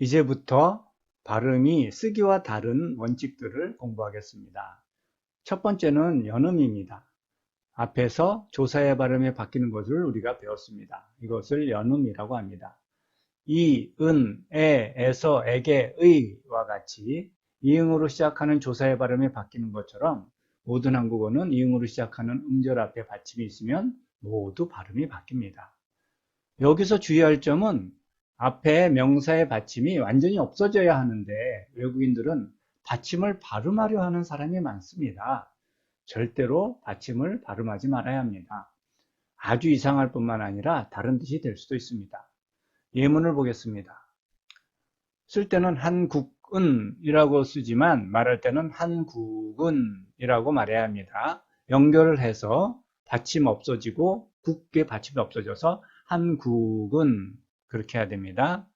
이제부터 발음이 쓰기와 다른 원칙들을 공부하겠습니다. 첫 번째는 연음입니다. 앞에서 조사의 발음이 바뀌는 것을 우리가 배웠습니다. 이것을 연음이라고 합니다. 이, 은, 에서, 에게, 의와 같이 이응으로 시작하는 조사의 발음이 바뀌는 것처럼 모든 한국어는 이응으로 시작하는 음절 앞에 받침이 있으면 모두 발음이 바뀝니다. 여기서 주의할 점은 앞에 명사의 받침이 완전히 없어져야 하는데 외국인들은 받침을 발음하려 하는 사람이 많습니다. 절대로 받침을 발음하지 말아야 합니다. 아주 이상할 뿐만 아니라 다른 뜻이 될 수도 있습니다. 예문을 보겠습니다. 쓸 때는 한국은이라고 쓰지만 말할 때는 한국은이라고 말해야 합니다. 연결을 해서 받침 없어지고 국의 받침이 없어져서 한국은 그렇게 해야 됩니다.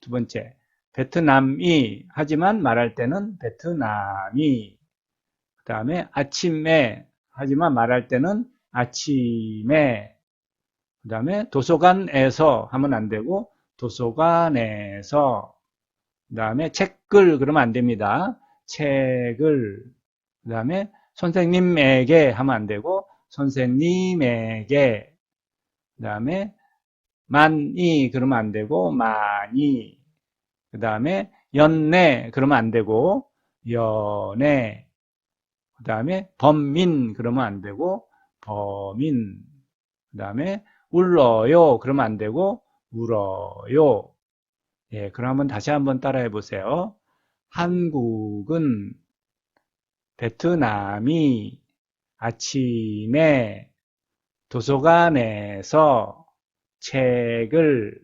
두 번째, 베트남이 하지만 말할 때는 베트남이. 그 다음에 아침에 하지만 말할 때는 아침에. 그 다음에 도서관에서 하면 안 되고 도서관에서. 그 다음에 책을 그러면 안 됩니다. 책을. 그 다음에 선생님에게 하면 안 되고 선생님에게. 그 다음에 많이 그러면 안 되고 많이. 그 다음에 연내 그러면 안 되고 연애. 그 다음에 범민 그러면 안 되고 범인. 그 다음에 울어요 그러면 안 되고 울어요. 예, 그럼 다시 한번 따라해 보세요. 한국은 베트남이 아침에 도서관에서 책을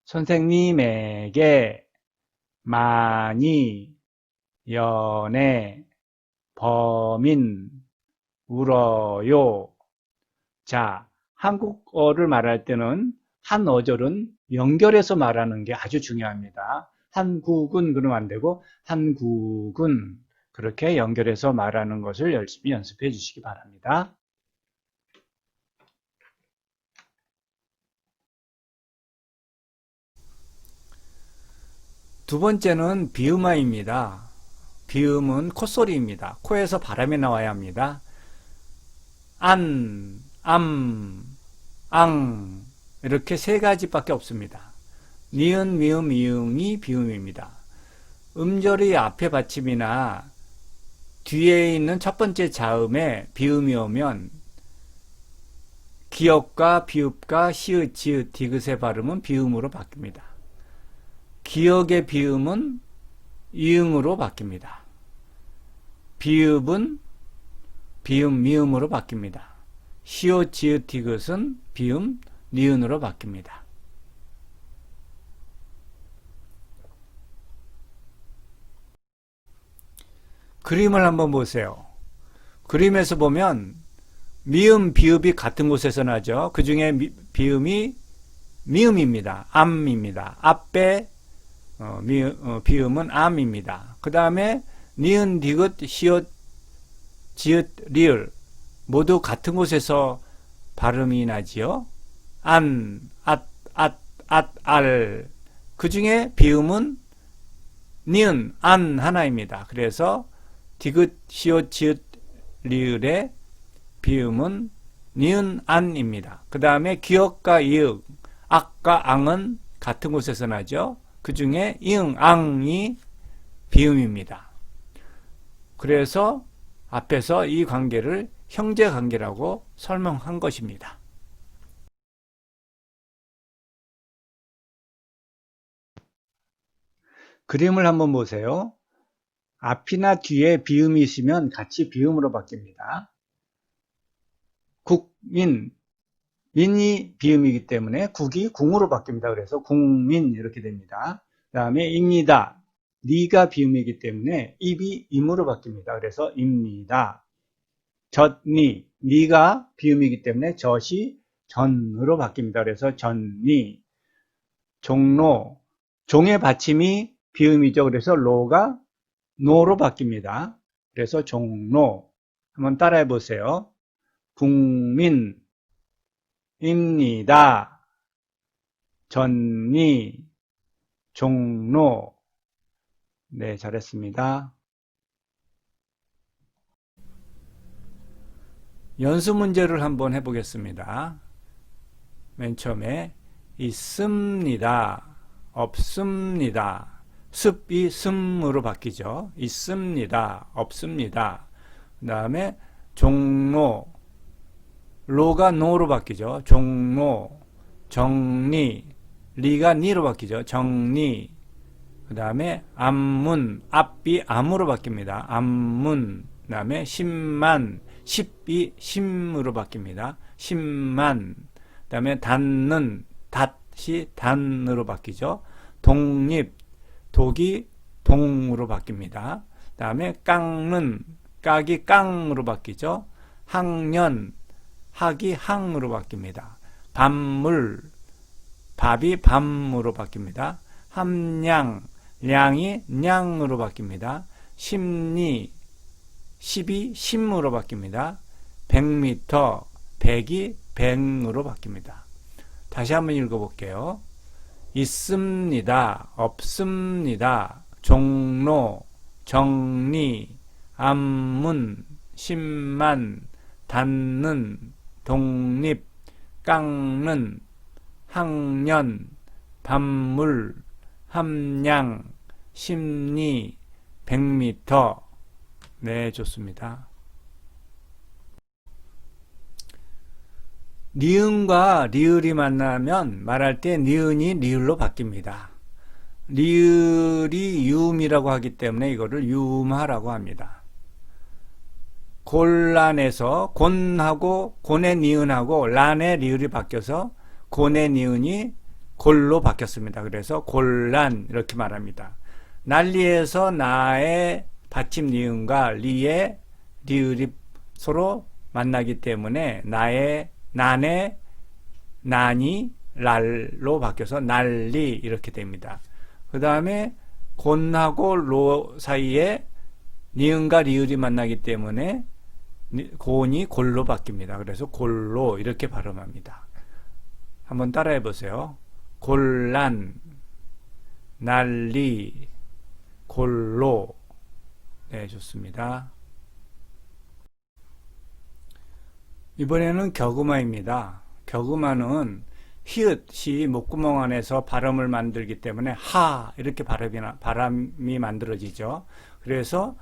선생님에게 많이 연애 범인 울어요. 자, 한국어를 말할 때는 한 어절은 연결해서 말하는 게 아주 중요합니다. 한국은 그러면 안 되고 한국은 그렇게 연결해서 말하는 것을 열심히 연습해 주시기 바랍니다. 두 번째는 비음화입니다. 비음은 콧소리입니다. 코에서 바람이 나와야 합니다. 안, 암, 앙 이렇게 세 가지밖에 없습니다. 니은, 미음, 이응이 비음입니다. 음절이 앞에 받침이나 뒤에 있는 첫 번째 자음에 비음이 오면 기역과 비읍과 시읒, 지읒, 디귿의 발음은 비음으로 바뀝니다. 기역의 비음은 이응으로 바뀝니다. 비읍은 비음, 미음으로 바뀝니다. 시읒, 지읒, 디귿은 비음, 니은으로 바뀝니다. 그림을 한번 보세요. 그림에서 보면 미음, 비읍이 같은 곳에서 나죠. 그 중에 비음이 미음입니다. 암입니다. 앞에 비음은 암입니다. 그 다음에 니은, 디귿, 시읒, 지읒, 리을 모두 같은 곳에서 발음이 나지요. 안, 알. 그 중에 비음은 니은, 안 하나입니다. 그래서 디귿, 시읒, 지읒, 리을의 비음은 니은, 안입니다. 그 다음에 기역과 이응, 악과 앙은 같은 곳에서 나죠. 그 중에 이응, 앙이 비음입니다. 그래서 앞에서 이 관계를 형제 관계라고 설명한 것입니다. 그림을 한번 보세요. 앞이나 뒤에 비음이 있으면 같이 비음으로 바뀝니다. 국민, 민이 비음이기 때문에 국이 궁으로 바뀝니다. 그래서 국민 이렇게 됩니다. 그 다음에 입니다. 니가 비음이기 때문에 입이 임으로 바뀝니다. 그래서 입니다. 젖니, 니가 비음이기 때문에 젖이 전으로 바뀝니다. 그래서 전니. 종로, 종의 받침이 비음이죠. 그래서 로가 노로 바뀝니다. 그래서 종로. 한번 따라해 보세요. 국민입니다. 전니, 종로. 네, 잘했습니다. 연수 문제를 한번 해보겠습니다. 맨 처음에 있습니다, 없습니다. 습이 sm으로 바뀌죠. 있습니다, 없습니다. 그 다음에 종로, 로가 노로 바뀌죠. 종로. 정리, 리가 니로 바뀌죠. 정리. 그 다음에 암문, 앞이 암으로 바뀝니다. 암문. 그 다음에 10만, 10이 심으로 바뀝니다. 10만. 그 다음에 닫는, 닷이 단으로 바뀌죠. 독립, 독이 동으로 바뀝니다. 그 다음에 깎는, 깍이 깡으로 바뀌죠. 학년, 학이 항으로 바뀝니다. 밤물, 밥이 밤으로 바뀝니다. 함량, 량이 냥으로 바뀝니다. 심리, 십이 심으로 바뀝니다. 100m, 백이 백으로 바뀝니다. 다시 한번 읽어볼게요. 있습니다, 없습니다, 종로, 정리, 암문, 10만, 닫는, 독립, 깎는, 학년, 밤물, 함량, 심리, 100m. 네, 좋습니다. 니은과 리을이 만나면 말할 때 니은이 리을로 바뀝니다. 리을이 유음이라고 하기 때문에 이거를 유음하라고 합니다. 곤란에서 곤하고 곤의 니은하고 란의 리을이 바뀌어서 곤의 니은이 골로 바뀌었습니다. 그래서 곤란 이렇게 말합니다. 난리에서 나의 받침 니은과 리의 리을이 서로 만나기 때문에 나의 난의 난이 랄로 바뀌어서 난리 이렇게 됩니다. 그 다음에 곤하고 로 사이에 니은과 리을이 만나기 때문에 곤이 골로 바뀝니다. 그래서 골로 이렇게 발음합니다. 한번 따라해 보세요. 곤란, 난리, 골로. 네, 좋습니다. 이번에는 격음화입니다. 격음화는 히읗이 목구멍 안에서 발음을 만들기 때문에 하 이렇게 발음이 만들어지죠. 그래서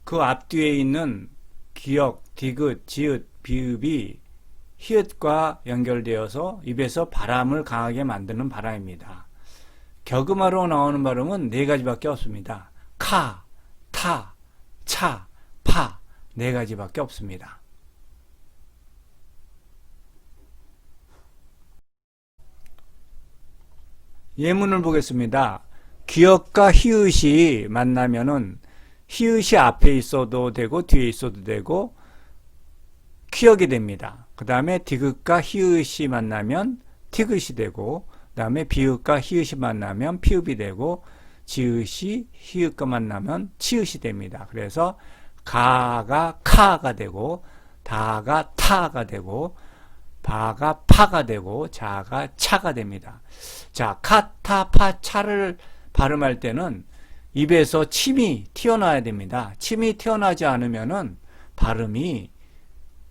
그 앞뒤에 있는 기역, 디귿, 지읒, 비읍이 히읗과 연결되어서 입에서 바람을 강하게 만드는 발음입니다. 격음화로 나오는 발음은 네 가지밖에 없습니다. 카, 타, 차, 파 네 가지밖에 없습니다. 예문을 보겠습니다. 기역과 히읗이 만나면은 히읗이 앞에 있어도 되고 뒤에 있어도 되고 키역이 됩니다. 그 다음에 디귿과 히읗이 만나면 티귿이 되고 그 다음에 비읍과 히읗이 만나면 피읍이 되고 지읒이 히읗과 만나면 치읒이 됩니다. 그래서 가가 카가 되고 다가 타가 되고 바가 파가 되고 자가 차가 됩니다. 자, 카, 타, 파, 차를 발음할 때는 입에서 침이 튀어나와야 됩니다. 침이 튀어나오지 않으면은 발음이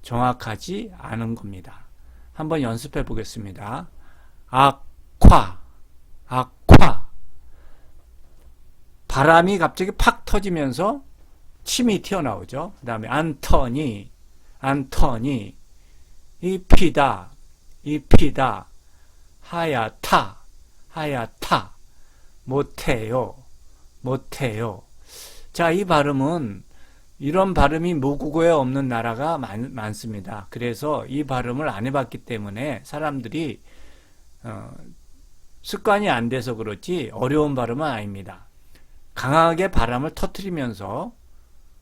정확하지 않은 겁니다. 한번 연습해 보겠습니다. 악화, 악화. 바람이 갑자기 팍 터지면서 침이 튀어나오죠. 그 다음에 안터니, 안터니. 이 피다, 이 피다. 하얗다, 하얗다. 못해요, 못해요. 자, 이 발음은 이런 발음이 모국어에 없는 나라가 많습니다. 그래서 이 발음을 안 해봤기 때문에 사람들이 습관이 안 돼서 그렇지 어려운 발음은 아닙니다. 강하게 바람을 터뜨리면서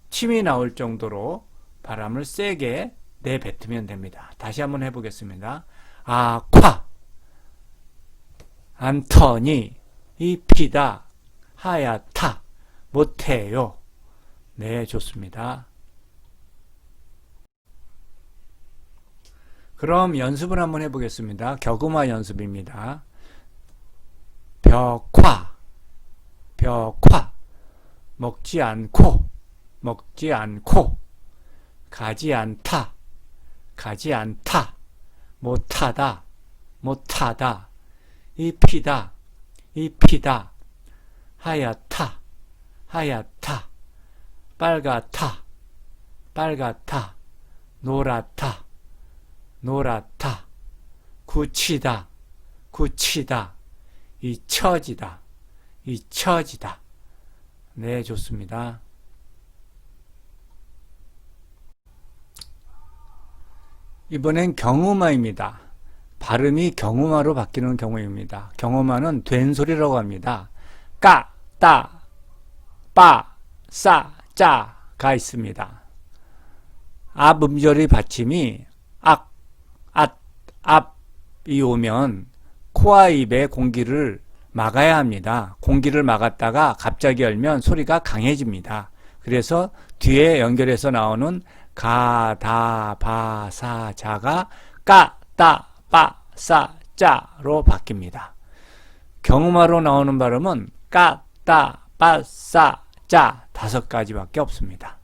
침이 나올 정도로 바람을 세게 내뱉으면 됩니다. 다시 한번 해보겠습니다. 아ኳ, 안터니, 이 피다, 하얗다, 못해요. 네, 좋습니다. 그럼 연습을 한번 해보겠습니다. 격음화 연습입니다. 벽화, 벼과 먹지 않고 먹지 않고 가지 않다 가지 않다 못하다 못하다 입히다 입히다 하얗다 하얗다 빨갛다 빨갛다 노랗다 노랗다 굳히다 굳히다 잊혀지다 잊혀지다. 네, 좋습니다. 이번엔 경음화입니다. 발음이 경음화로 바뀌는 경우입니다. 경음화는 된소리라고 합니다. 까, 따, 빠, 싸, 짜가 있습니다. 앞 음절의 받침이 악, 앗, 앞이 오면 코와 입에 공기를 막아야 합니다. 공기를 막았다가 갑자기 열면 소리가 강해집니다. 그래서 뒤에 연결해서 나오는 가, 다, 바, 사, 자가 까, 따, 빠, 싸, 짜로 바뀝니다. 경음화로 나오는 발음은 까, 따, 빠, 싸, 짜 5가지밖에 없습니다.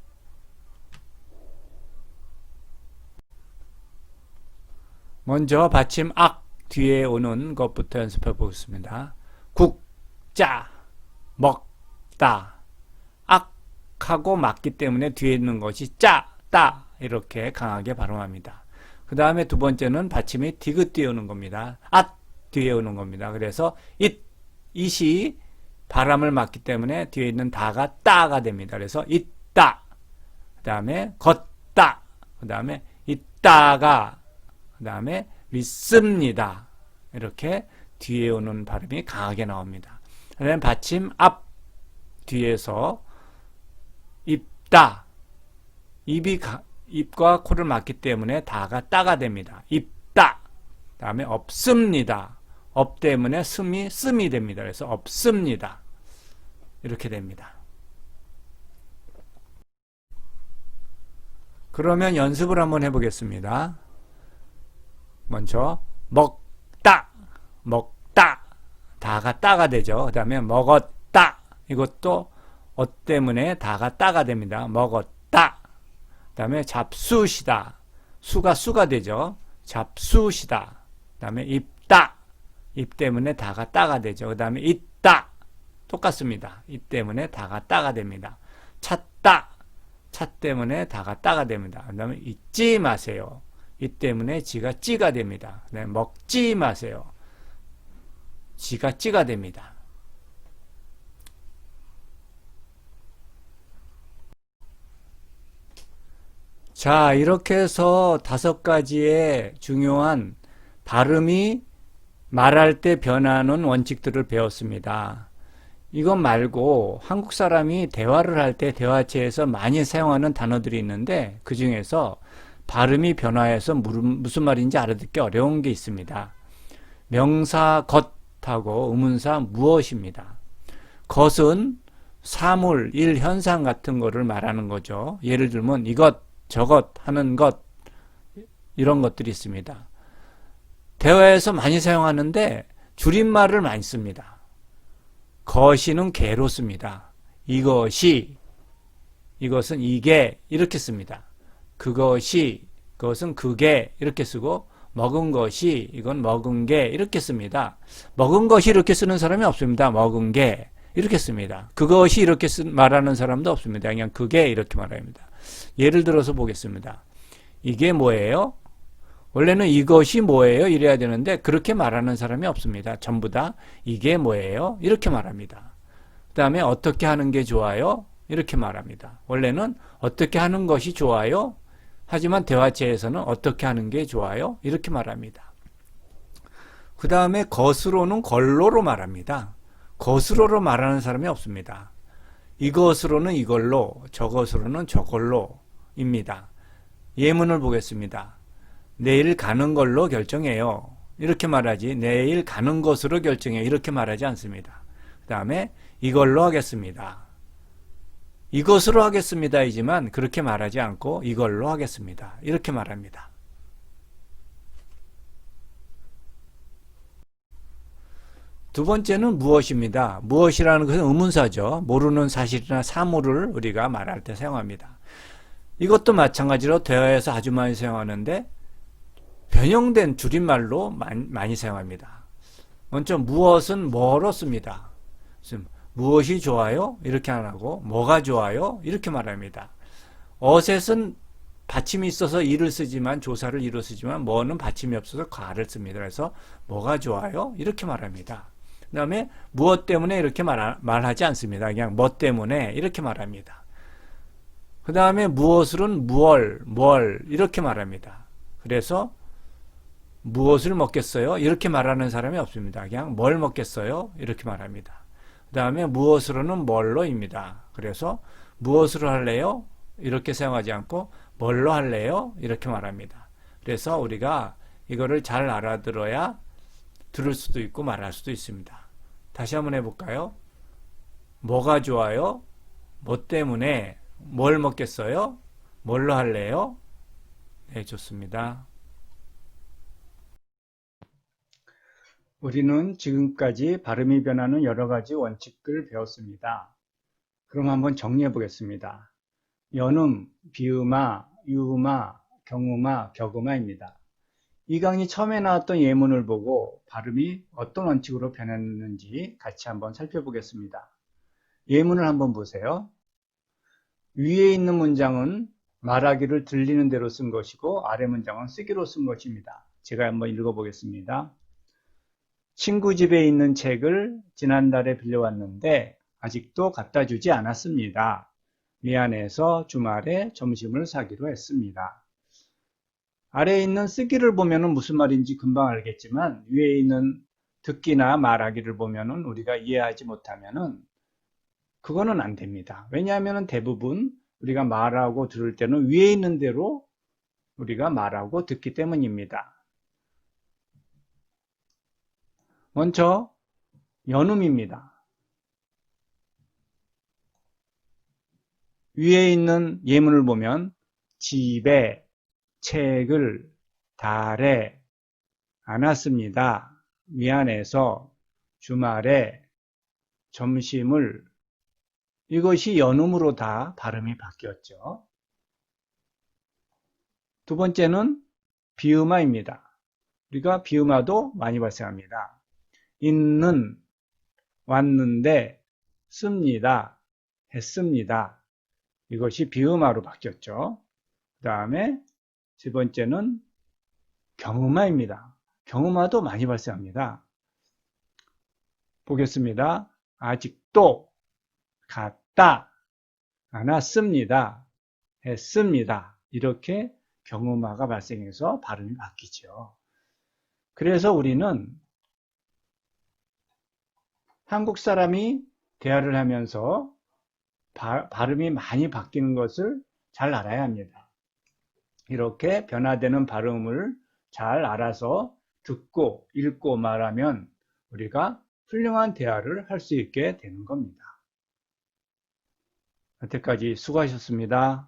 먼저 받침 악 뒤에 오는 것부터 연습해 보겠습니다. 국, 짜, 먹다. 악하고 맞기 때문에 뒤에 있는 것이 짜, 따 이렇게 강하게 발음합니다. 그 다음에 두 번째는 받침이 디귿 뒤에 오는 겁니다. 앗 뒤에 오는 겁니다. 그래서 it이 바람을 맞기 때문에 뒤에 있는 다가 따가 됩니다. 그래서 있다. 그 다음에 걷다. 그 다음에 있다가. 그 다음에 믿습니다. 이렇게 뒤에 오는 발음이 강하게 나옵니다. 그다음에 받침 앞 뒤에서 입다. 입과 코를 막기 때문에 다가 따가 됩니다. 입다. 다음에 없습니다. 업 때문에 씀이 됩니다. 그래서 없습니다. 이렇게 됩니다. 그러면 연습을 한번 해보겠습니다. 먼저 먹다. 먹다. 다가 따가 되죠. 그 다음에 먹었다. 이것도 때문에 다가 따가 됩니다. 먹었다. 그 다음에 잡수시다. 수가 되죠. 잡수시다. 그 다음에 입다. 입 때문에 다가 따가 되죠. 그 다음에 있다. 똑같습니다. 이 때문에 다가 따가 됩니다. 찾다. 차 때문에 다가 따가 됩니다. 그 다음에 잊지 마세요. 이 때문에 지가 찌가 됩니다. 네, 먹지 마세요. 지가 찌가 됩니다. 자, 이렇게 해서 5가지의 중요한 발음이 말할 때 변하는 원칙들을 배웠습니다. 이것 말고 한국 사람이 대화를 할 때 대화체에서 많이 사용하는 단어들이 있는데 그 중에서 발음이 변화해서 무슨 말인지 알아듣기 어려운 게 있습니다. 명사 겉하고 의문사 무엇입니다. 겉은 사물, 일, 현상 같은 거를 말하는 거죠. 예를 들면 이것, 저것 하는 것 이런 것들이 있습니다. 대화에서 많이 사용하는데 줄임말을 많이 씁니다. 것이는 개로 씁니다. 이것이, 이것은 이게 이렇게 씁니다. 그것이, 그것은 그게 이렇게 쓰고 먹은 것이, 이건 먹은 게 이렇게 씁니다. 먹은 것이 이렇게 쓰는 사람이 없습니다. 먹은 게 이렇게 씁니다. 그것이 이렇게 말하는 사람도 없습니다. 그냥 그게 이렇게 말합니다. 예를 들어서 보겠습니다. 이게 뭐예요? 원래는 이것이 뭐예요? 이래야 되는데 그렇게 말하는 사람이 없습니다. 전부 다 이게 뭐예요? 이렇게 말합니다. 그 다음에 어떻게 하는 게 좋아요? 이렇게 말합니다. 원래는 어떻게 하는 것이 좋아요? 하지만 대화체에서는 어떻게 하는 게 좋아요? 이렇게 말합니다. 그 다음에 것으로는 걸로로 말합니다. 것으로로 말하는 사람이 없습니다. 이것으로는 이걸로, 저것으로는 저걸로입니다. 예문을 보겠습니다. 내일 가는 걸로 결정해요. 이렇게 말하지 내일 가는 것으로 결정해요. 이렇게 말하지 않습니다. 그 다음에 이걸로 하겠습니다. 이것으로 하겠습니다이지만 그렇게 말하지 않고 이걸로 하겠습니다. 이렇게 말합니다. 두 번째는 무엇입니다. 무엇이라는 것은 의문사죠. 모르는 사실이나 사물을 우리가 말할 때 사용합니다. 이것도 마찬가지로 대화에서 아주 많이 사용하는데 변형된 줄임말로 많이 사용합니다. 먼저 무엇은 뭐로 씁니다. 무엇이 좋아요? 이렇게 안 하고 뭐가 좋아요? 이렇게 말합니다. 어셋은 받침이 있어서 이를 쓰지만 조사를 이로 쓰지만 뭐는 받침이 없어서 과를 씁니다. 그래서 뭐가 좋아요? 이렇게 말합니다. 그 다음에 무엇 때문에 이렇게 말하지 않습니다. 그냥 뭐 때문에 이렇게 말합니다. 그 다음에 무엇으로는 뭘 이렇게 말합니다. 그래서 무엇을 먹겠어요? 이렇게 말하는 사람이 없습니다. 그냥 뭘 먹겠어요? 이렇게 말합니다. 그 다음에 무엇으로는 뭘로입니다. 그래서 무엇으로 할래요? 이렇게 사용하지 않고 뭘로 할래요? 이렇게 말합니다. 그래서 우리가 이거를 잘 알아들어야 들을 수도 있고 말할 수도 있습니다. 다시 한번 해볼까요? 뭐가 좋아요? 뭐 때문에? 뭘 먹겠어요? 뭘로 할래요? 네, 좋습니다. 우리는 지금까지 발음이 변하는 여러 가지 원칙을 배웠습니다. 그럼 한번 정리해 보겠습니다. 연음, 비음아, 유음아, 경음아, 격음아입니다. 이 강의 처음에 나왔던 예문을 보고 발음이 어떤 원칙으로 변했는지 같이 한번 살펴보겠습니다. 예문을 한번 보세요. 위에 있는 문장은 말하기를 들리는 대로 쓴 것이고 아래 문장은 쓰기로 쓴 것입니다. 제가 한번 읽어보겠습니다. 친구 집에 있는 책을 지난달에 빌려왔는데 아직도 갖다 주지 않았습니다. 미안해서 주말에 점심을 사기로 했습니다. 아래에 있는 쓰기를 보면 무슨 말인지 금방 알겠지만 위에 있는 듣기나 말하기를 보면 우리가 이해하지 못하면 그거는 안 됩니다. 왜냐하면 대부분 우리가 말하고 들을 때는 위에 있는 대로 우리가 말하고 듣기 때문입니다. 먼저 연음입니다. 위에 있는 예문을 보면 집에 책을 달에 안 왔습니다. 미안해서 주말에 점심을 이것이 연음으로 다 발음이 바뀌었죠. 두 번째는 비음화입니다. 우리가 비음화도 많이 발생합니다. 있는, 왔는데, 씁니다, 했습니다. 이것이 비음화로 바뀌었죠. 그 다음에 세 번째는 경음화입니다. 경음화도 많이 발생합니다. 보겠습니다. 아직도, 갔다, 안 왔습니다, 했습니다. 이렇게 경음화가 발생해서 발음이 바뀌죠. 그래서 우리는 한국 사람이 대화를 하면서 발음이 많이 바뀌는 것을 잘 알아야 합니다. 이렇게 변화되는 발음을 잘 알아서 듣고 읽고 말하면 우리가 훌륭한 대화를 할 수 있게 되는 겁니다. 여태까지 수고하셨습니다.